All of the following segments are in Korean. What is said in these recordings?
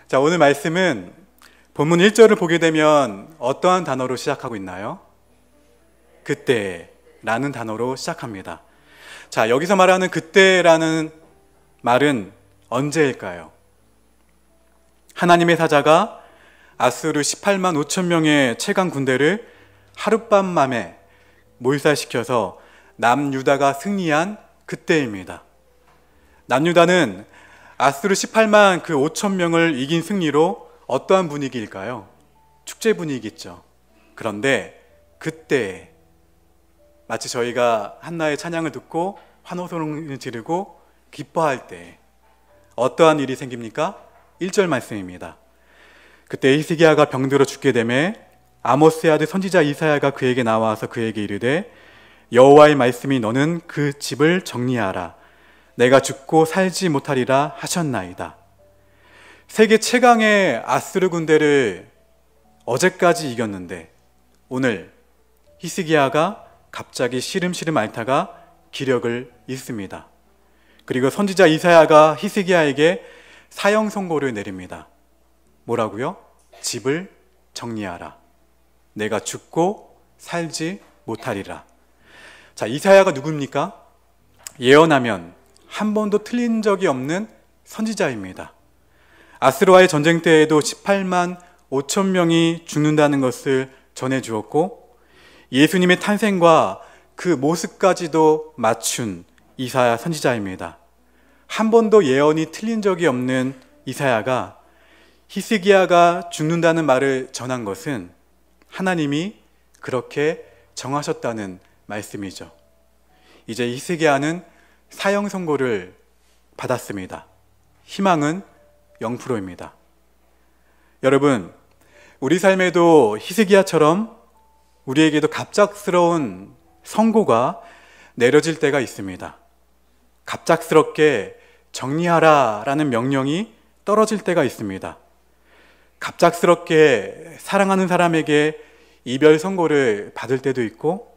자, 오늘 말씀은 본문 1절을 보게 되면 어떠한 단어로 시작하고 있나요? 그때라는 단어로 시작합니다. 자, 여기서 말하는 그때라는 말은 언제일까요? 하나님의 사자가 아수르 18만 5천 명의 최강 군대를 하룻밤 만에 몰살시켜서 남유다가 승리한 그때입니다. 남유다는 아수르 18만 그 5천 명을 이긴 승리로 어떠한 분위기일까요? 축제 분위기겠죠. 그런데 그때 마치 저희가 한나의 찬양을 듣고 환호성을 지르고 기뻐할 때 어떠한 일이 생깁니까? 1절 말씀입니다. 그때 히스기야가 병들어 죽게 되매 아모스의 아들 선지자 이사야가 그에게 나와서 그에게 이르되 여호와의 말씀이 너는 그 집을 정리하라. 내가 죽고 살지 못하리라 하셨나이다. 세계 최강의 아수르 군대를 어제까지 이겼는데 오늘 히스기야가 갑자기 시름시름 앓다가 기력을 잃습니다. 그리고 선지자 이사야가 히스기야에게 사형 선고를 내립니다. 뭐라고요? 집을 정리하라. 내가 죽고 살지 못하리라. 자, 이사야가 누굽니까? 예언하면 한 번도 틀린 적이 없는 선지자입니다. 아스루와의 전쟁 때에도 18만 5천 명이 죽는다는 것을 전해주었고 예수님의 탄생과 그 모습까지도 맞춘 이사야 선지자입니다. 한 번도 예언이 틀린 적이 없는 이사야가 히스기야가 죽는다는 말을 전한 것은 하나님이 그렇게 정하셨다는 말씀이죠. 이제 히스기야는 사형 선고를 받았습니다. 희망은 0%입니다. 여러분, 우리 삶에도 히스기야처럼 우리에게도 갑작스러운 선고가 내려질 때가 있습니다. 갑작스럽게 정리하라 라는 명령이 떨어질 때가 있습니다. 갑작스럽게 사랑하는 사람에게 이별 선고를 받을 때도 있고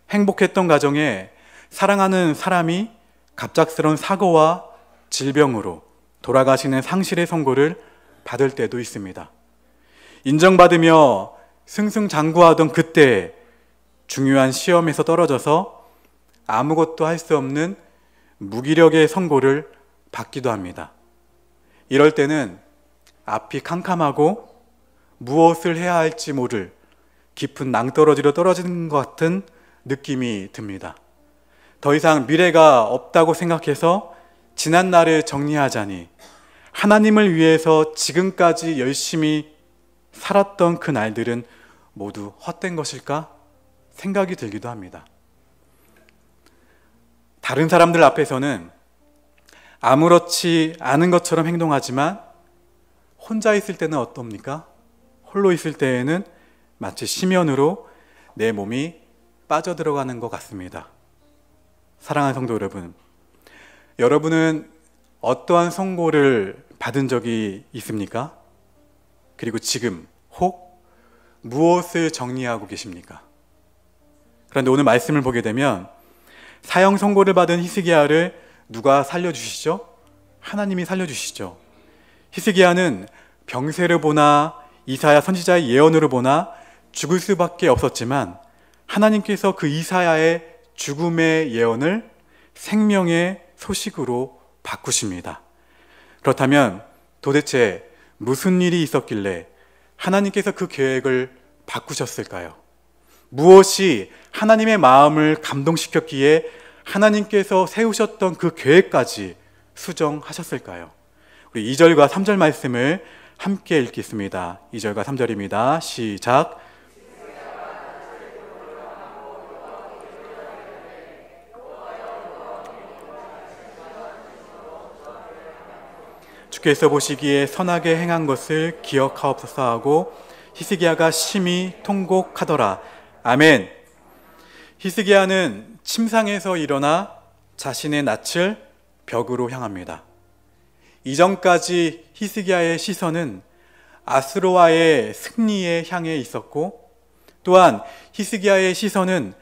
행복했던 가정에 사랑하는 사람이 갑작스러운 사고와 질병으로 돌아가시는 상실의 선고를 받을 때도 있습니다. 인정받으며 승승장구하던 그때 중요한 시험에서 떨어져서 아무것도 할 수 없는 무기력의 선고를 받기도 합니다. 이럴 때는 앞이 캄캄하고 무엇을 해야 할지 모를 깊은 낭떠러지로 떨어지는 것 같은 느낌이 듭니다. 더 이상 미래가 없다고 생각해서 지난 날을 정리하자니 하나님을 위해서 지금까지 열심히 살았던 그 날들은 모두 헛된 것일까 생각이 들기도 합니다. 다른 사람들 앞에서는 아무렇지 않은 것처럼 행동하지만 혼자 있을 때는 어떻습니까? 홀로 있을 때에는 마치 심연으로 내 몸이 빠져들어가는 것 같습니다. 사랑하는 성도 여러분, 여러분은 어떠한 선고를 받은 적이 있습니까? 그리고 지금 혹 무엇을 정리하고 계십니까? 그런데 오늘 말씀을 보게 되면 사형 선고를 받은 히스기야를 누가 살려주시죠? 하나님이 살려주시죠. 히스기야는 병세를 보나 이사야 선지자의 예언으로 보나 죽을 수밖에 없었지만 하나님께서 그 이사야의 죽음의 예언을 생명의 소식으로 바꾸십니다. 그렇다면 도대체 무슨 일이 있었길래 하나님께서 그 계획을 바꾸셨을까요? 무엇이 하나님의 마음을 감동시켰기에 하나님께서 세우셨던 그 계획까지 수정하셨을까요? 우리 2절과 3절 말씀을 함께 읽겠습니다. 2절과 3절입니다. 시작. 주께서 보시기에 선하게 행한 것을 기억하옵소서 하고 히스기야가 심히 통곡하더라. 아멘. 히스기야는 침상에서 일어나 자신의 낯을 벽으로 향합니다. 이전까지 히스기야의 시선은 아수르와의 승리에 향해 있었고 또한 히스기야의 시선은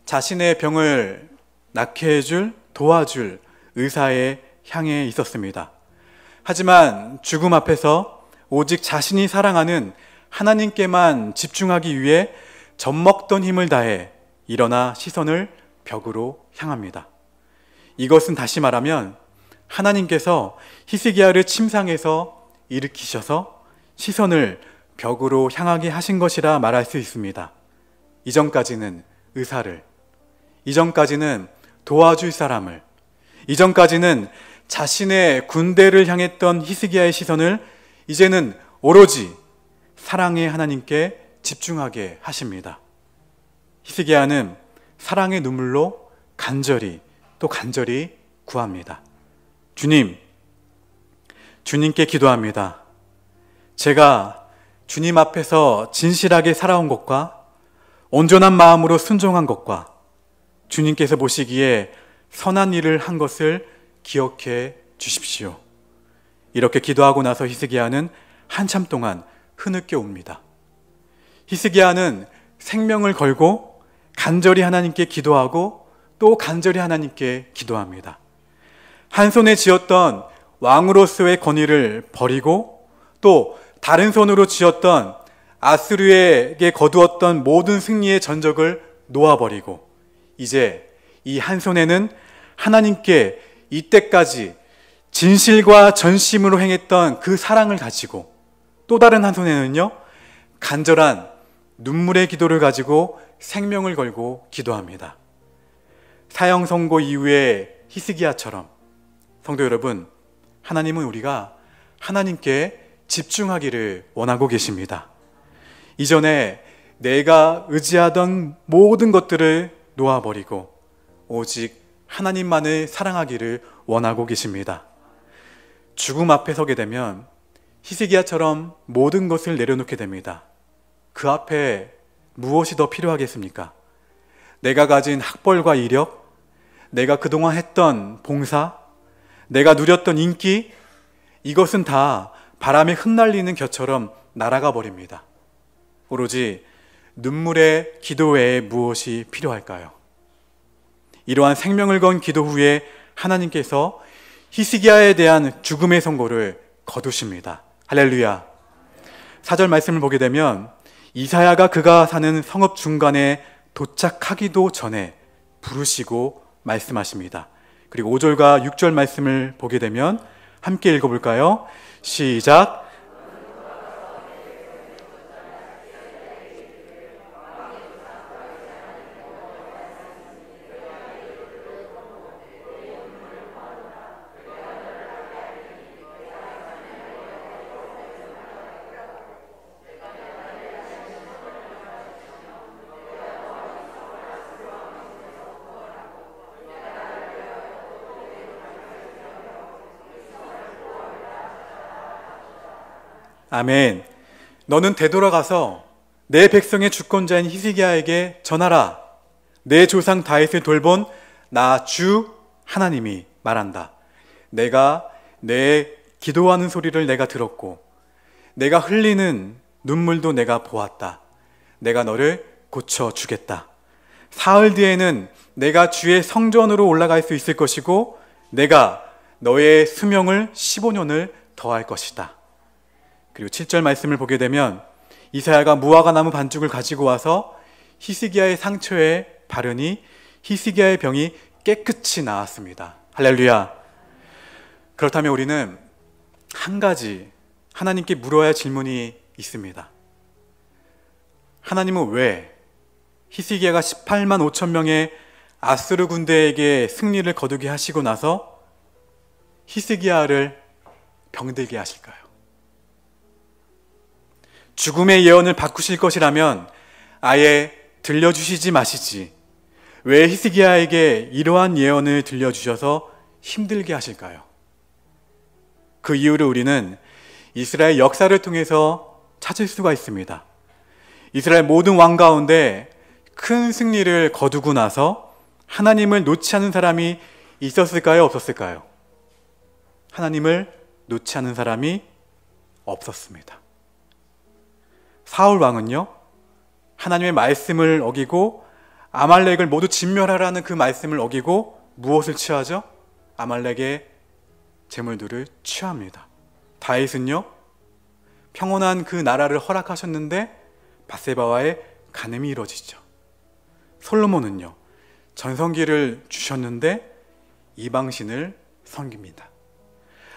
자신의 병을 낫게 해줄 도와줄 의사에 향해 있었습니다. 하지만 죽음 앞에서 오직 자신이 사랑하는 하나님께만 집중하기 위해 젖먹던 힘을 다해 일어나 시선을 벽으로 향합니다. 이것은 다시 말하면 하나님께서 히스기야를 침상에서 일으키셔서 시선을 벽으로 향하게 하신 것이라 말할 수 있습니다. 이전까지는 의사를, 이전까지는 도와줄 사람을, 이전까지는 자신의 군대를 향했던 히스기야의 시선을 이제는 오로지 사랑의 하나님께 집중하게 하십니다. 히스기야는 사랑의 눈물로 간절히 또 간절히 구합니다. 주님, 주님께 기도합니다. 제가 주님 앞에서 진실하게 살아온 것과 온전한 마음으로 순종한 것과 주님께서 보시기에 선한 일을 한 것을 기억해 주십시오. 이렇게 기도하고 나서 히스기야는 한참 동안 흐느껴 옵니다. 히스기야는 생명을 걸고 간절히 하나님께 기도하고 또 간절히 하나님께 기도합니다. 한 손에 쥐었던 왕으로서의 권위를 버리고 또 다른 손으로 쥐었던 아수르에게 거두었던 모든 승리의 전적을 놓아버리고 이제 이 한 손에는 하나님께 이때까지 진실과 전심으로 행했던 그 사랑을 가지고 또 다른 한 손에는요 간절한 눈물의 기도를 가지고 생명을 걸고 기도합니다. 사형 선고 이후에 히스기야처럼 성도 여러분, 하나님은 우리가 하나님께 집중하기를 원하고 계십니다. 이전에 내가 의지하던 모든 것들을 놓아버리고 오직 하나님만을 사랑하기를 원하고 계십니다. 죽음 앞에 서게 되면 히스기야처럼 모든 것을 내려놓게 됩니다. 그 앞에 무엇이 더 필요하겠습니까? 내가 가진 학벌과 이력, 내가 그동안 했던 봉사, 내가 누렸던 인기, 이것은 다 바람에 흩날리는 겨처럼 날아가 버립니다. 오로지 눈물의 기도 외에 무엇이 필요할까요? 이러한 생명을 건 기도 후에 하나님께서 히스기야에 대한 죽음의 선고를 거두십니다. 할렐루야. 4절 말씀을 보게 되면 이사야가 그가 사는 성읍 중간에 도착하기도 전에 부르시고 말씀하십니다. 그리고 5절과 6절 말씀을 보게 되면 함께 읽어볼까요? 시작. 아멘. 너는 되돌아가서 내 백성의 주권자인 히스기야에게 전하라. 내 조상 다윗을 돌본 나 주 하나님이 말한다. 내가 내 기도하는 소리를 내가 들었고 내가 흘리는 눈물도 내가 보았다. 내가 너를 고쳐주겠다. 사흘 뒤에는 내가 주의 성전으로 올라갈 수 있을 것이고 내가 너의 수명을 15년을 더할 것이다. 그리고 7절 말씀을 보게 되면 이사야가 무화과 나무 반죽을 가지고 와서 히스기야의 상처에 바르니 히스기야의 병이 깨끗이 나았습니다. 할렐루야. 그렇다면 우리는 한 가지 하나님께 물어야 할 질문이 있습니다. 하나님은 왜 히스기야가 18만 5천 명의 아수르 군대에게 승리를 거두게 하시고 나서 히스기야를 병들게 하실까요? 죽음의 예언을 바꾸실 것이라면 아예 들려주시지 마시지. 왜 히스기야에게 이러한 예언을 들려주셔서 힘들게 하실까요? 그 이유를 우리는 이스라엘 역사를 통해서 찾을 수가 있습니다. 이스라엘 모든 왕 가운데 큰 승리를 거두고 나서 하나님을 놓지 않은 사람이 있었을까요? 없었을까요? 하나님을 놓지 않은 사람이 없었습니다. 사울 왕은요, 하나님의 말씀을 어기고 아말렉을 모두 진멸하라는 그 말씀을 어기고 무엇을 취하죠? 아말렉의 재물들을 취합니다. 다윗은요, 평온한 그 나라를 허락하셨는데 밧세바와의 간음이 이루어지죠. 솔로몬은요, 전성기를 주셨는데 이방신을 섬깁니다.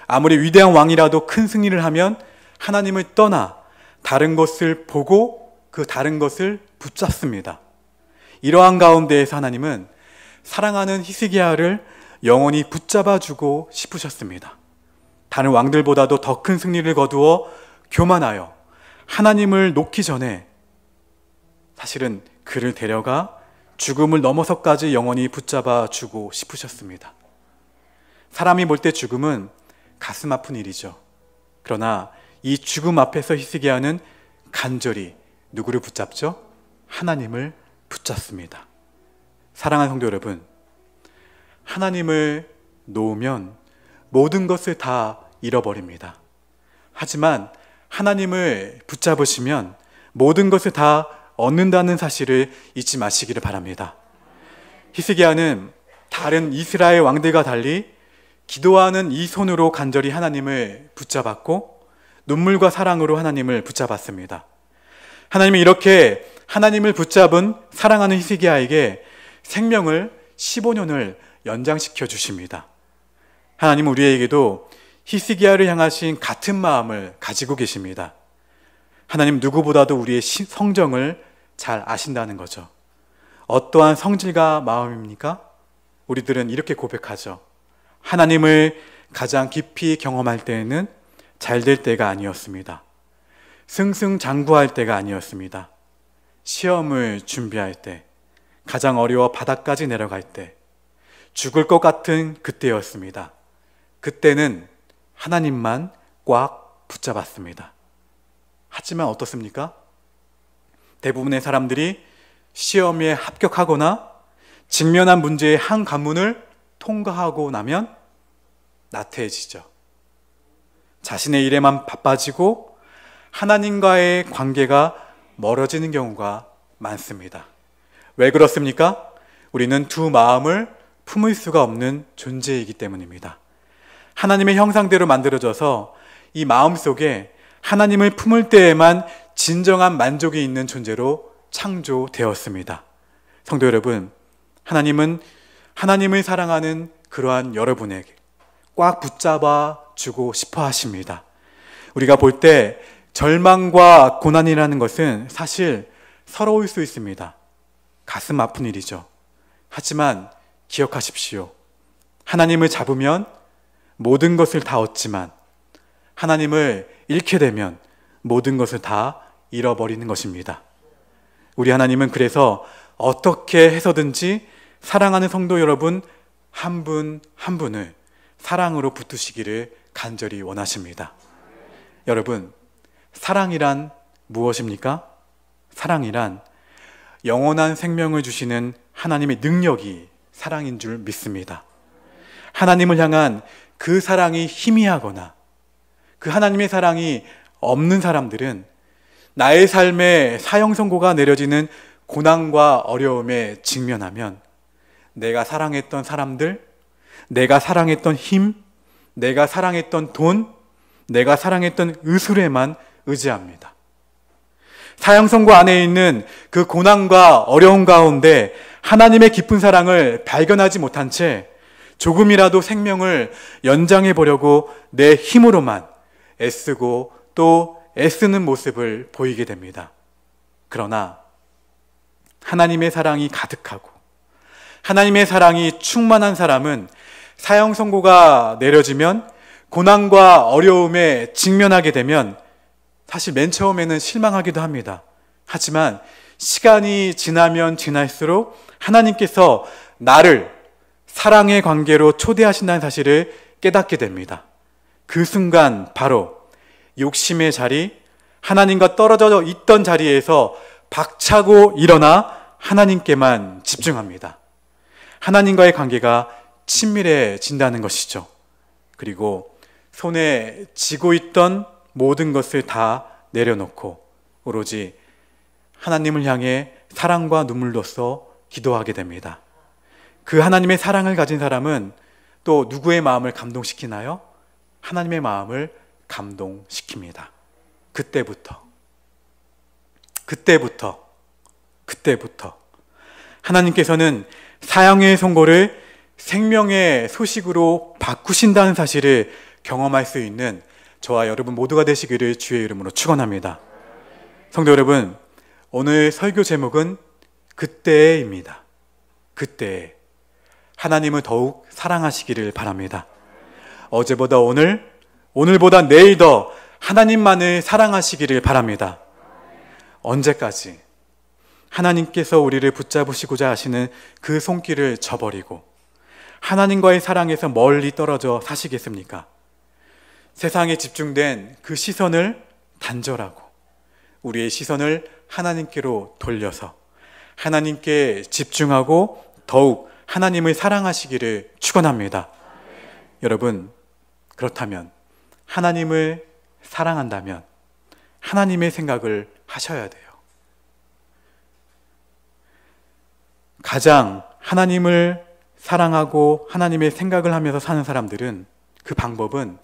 아무리 위대한 왕이라도 큰 승리를 하면 하나님을 떠나 다른 것을 보고 그 다른 것을 붙잡습니다. 이러한 가운데에서 하나님은 사랑하는 히스기야를 영원히 붙잡아주고 싶으셨습니다. 다른 왕들보다도 더 큰 승리를 거두어 교만하여 하나님을 놓기 전에 사실은 그를 데려가 죽음을 넘어서까지 영원히 붙잡아주고 싶으셨습니다. 사람이 볼 때 죽음은 가슴 아픈 일이죠. 그러나 이 죽음 앞에서 히스기야는 간절히 누구를 붙잡죠? 하나님을 붙잡습니다. 사랑하는 성도 여러분, 하나님을 놓으면 모든 것을 다 잃어버립니다. 하지만 하나님을 붙잡으시면 모든 것을 다 얻는다는 사실을 잊지 마시기를 바랍니다. 히스기야는 다른 이스라엘 왕들과 달리 기도하는 이 손으로 간절히 하나님을 붙잡았고 눈물과 사랑으로 하나님을 붙잡았습니다. 하나님은 이렇게 하나님을 붙잡은 사랑하는 히스기야에게 생명을 15년을 연장시켜 주십니다. 하나님은 우리에게도 히스기야를 향하신 같은 마음을 가지고 계십니다. 하나님 누구보다도 우리의 성정을 잘 아신다는 거죠. 어떠한 성질과 마음입니까? 우리들은 이렇게 고백하죠. 하나님을 가장 깊이 경험할 때에는 잘 될 때가 아니었습니다. 승승장구할 때가 아니었습니다. 시험을 준비할 때, 가장 어려워 바닥까지 내려갈 때, 죽을 것 같은 그때였습니다. 그때는 하나님만 꽉 붙잡았습니다. 하지만 어떻습니까? 대부분의 사람들이 시험에 합격하거나 직면한 문제의 한 관문을 통과하고 나면 나태해지죠. 자신의 일에만 바빠지고 하나님과의 관계가 멀어지는 경우가 많습니다. 왜 그렇습니까? 우리는 두 마음을 품을 수가 없는 존재이기 때문입니다. 하나님의 형상대로 만들어져서 이 마음 속에 하나님을 품을 때에만 진정한 만족이 있는 존재로 창조되었습니다. 성도 여러분, 하나님은 하나님을 사랑하는 그러한 여러분에게 꽉 붙잡아 주고 싶어 하십니다. 우리가 볼 때 절망과 고난이라는 것은 사실 서러울 수 있습니다. 가슴 아픈 일이죠. 하지만 기억하십시오. 하나님을 잡으면 모든 것을 다 얻지만 하나님을 잃게 되면 모든 것을 다 잃어버리는 것입니다. 우리 하나님은 그래서 어떻게 해서든지 사랑하는 성도 여러분 한 분 한 분을 사랑으로 붙드시기를 간절히 원하십니다. 여러분, 사랑이란 무엇입니까? 사랑이란 영원한 생명을 주시는 하나님의 능력이 사랑인 줄 믿습니다. 하나님을 향한 그 사랑이 희미하거나 그 하나님의 사랑이 없는 사람들은 나의 삶에 사형 선고가 내려지는 고난과 어려움에 직면하면 내가 사랑했던 사람들, 내가 사랑했던 힘, 내가 사랑했던 돈, 내가 사랑했던 의술에만 의지합니다. 사형 선고 안에 있는 그 고난과 어려움 가운데 하나님의 깊은 사랑을 발견하지 못한 채 조금이라도 생명을 연장해 보려고 내 힘으로만 애쓰고 또 애쓰는 모습을 보이게 됩니다. 그러나 하나님의 사랑이 가득하고 하나님의 사랑이 충만한 사람은 사형 선고가 내려지면 고난과 어려움에 직면하게 되면 사실 맨 처음에는 실망하기도 합니다. 하지만 시간이 지나면 지날수록 하나님께서 나를 사랑의 관계로 초대하신다는 사실을 깨닫게 됩니다. 그 순간 바로 욕심의 자리, 하나님과 떨어져 있던 자리에서 박차고 일어나 하나님께만 집중합니다. 하나님과의 관계가 친밀해진다는 것이죠. 그리고 손에 쥐고 있던 모든 것을 다 내려놓고 오로지 하나님을 향해 사랑과 눈물로써 기도하게 됩니다. 그 하나님의 사랑을 가진 사람은 또 누구의 마음을 감동시키나요? 하나님의 마음을 감동시킵니다. 그때부터 하나님께서는 사형의 선고를 생명의 소식으로 바꾸신다는 사실을 경험할 수 있는 저와 여러분 모두가 되시기를 주의 이름으로 축원합니다. 성도 여러분, 오늘 설교 제목은 그때입니다. 그때 하나님을 더욱 사랑하시기를 바랍니다. 어제보다 오늘, 오늘보다 내일 더 하나님만을 사랑하시기를 바랍니다. 언제까지 하나님께서 우리를 붙잡으시고자 하시는 그 손길을 저버리고 하나님과의 사랑에서 멀리 떨어져 사시겠습니까? 세상에 집중된 그 시선을 단절하고 우리의 시선을 하나님께로 돌려서 하나님께 집중하고 더욱 하나님을 사랑하시기를 축원합니다. 여러분, 그렇다면 하나님을 사랑한다면 하나님의 생각을 하셔야 돼요. 가장 하나님을 사랑하고 하나님의 생각을 하면서 사는 사람들은 그 방법은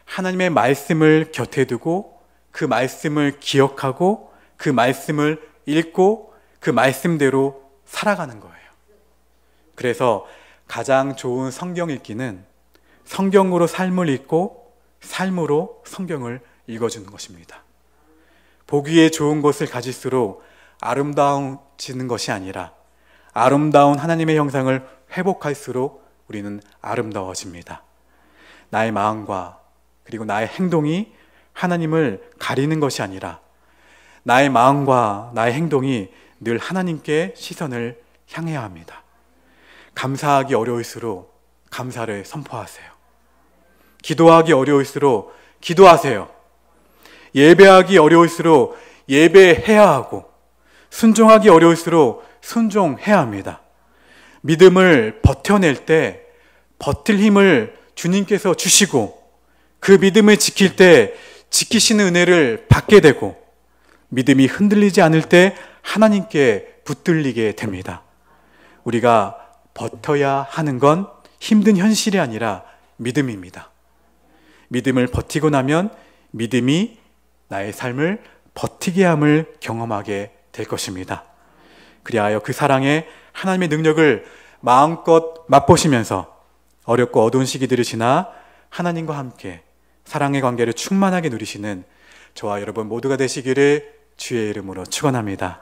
하나님의 말씀을 곁에 두고 그 말씀을 기억하고 그 말씀을 읽고 그 말씀대로 살아가는 거예요. 그래서 가장 좋은 성경 읽기는 성경으로 삶을 읽고 삶으로 성경을 읽어주는 것입니다. 보기에 좋은 것을 가질수록 아름다워지는 것이 아니라 아름다운 하나님의 형상을 회복할수록 우리는 아름다워집니다. 나의 마음과 그리고 나의 행동이 하나님을 가리는 것이 아니라 나의 마음과 나의 행동이 늘 하나님께 시선을 향해야 합니다. 감사하기 어려울수록 감사를 선포하세요. 기도하기 어려울수록 기도하세요. 예배하기 어려울수록 예배해야 하고 순종하기 어려울수록 순종해야 합니다. 믿음을 버텨낼 때 버틸 힘을 주님께서 주시고 그 믿음을 지킬 때 지키시는 은혜를 받게 되고 믿음이 흔들리지 않을 때 하나님께 붙들리게 됩니다. 우리가 버텨야 하는 건 힘든 현실이 아니라 믿음입니다. 믿음을 버티고 나면 믿음이 나의 삶을 버티게 함을 경험하게 될 것입니다. 그리하여 그 사랑에 하나님의 능력을 마음껏 맛보시면서 어렵고 어두운 시기들을 지나 하나님과 함께 사랑의 관계를 충만하게 누리시는 저와 여러분 모두가 되시기를 주의 이름으로 축원합니다.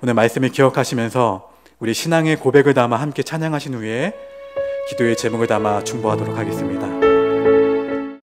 오늘 말씀을 기억하시면서 우리 신앙의 고백을 담아 함께 찬양하신 후에 기도의 제목을 담아 중보하도록 하겠습니다.